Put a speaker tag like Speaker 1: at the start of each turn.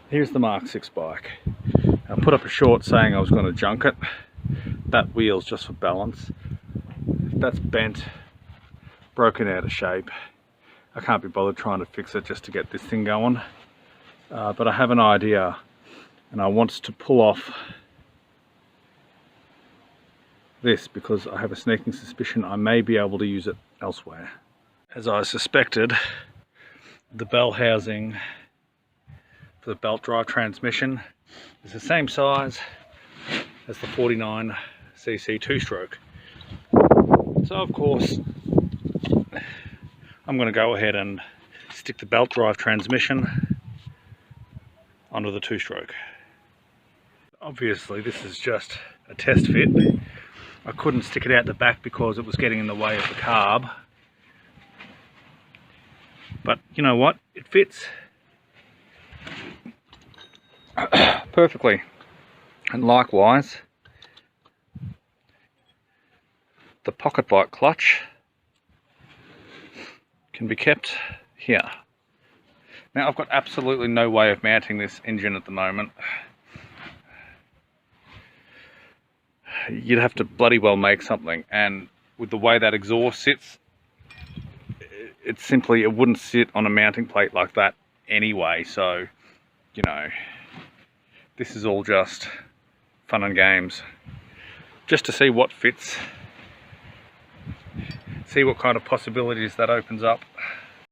Speaker 1: Here's the Mark 6 bike. I put up a short saying I was going to junk it. That wheel's just for balance. That's bent, broken out of shape. I can't be bothered trying to fix it just to get this thing going. But I have an idea, and I want to pull off this because I have a sneaking suspicion I may be able to use it elsewhere. As I suspected, the bell housing for the belt drive transmission is the same size as the 49cc 2-stroke. So of course I'm going to go ahead and stick the belt drive transmission onto the 2-stroke. Obviously this is just a test fit. I couldn't stick it out the back because it was getting in the way of the carb. But you know what? It fits perfectly. And likewise, the pocket bike clutch can be kept here. Now I've got absolutely no way of mounting this engine at the moment. You'd have to bloody well make something, and with the way that exhaust sits, it wouldn't sit on a mounting plate like that anyway. So, you know, this is all just fun and games, just to see what fits, see what kind of possibilities that opens up.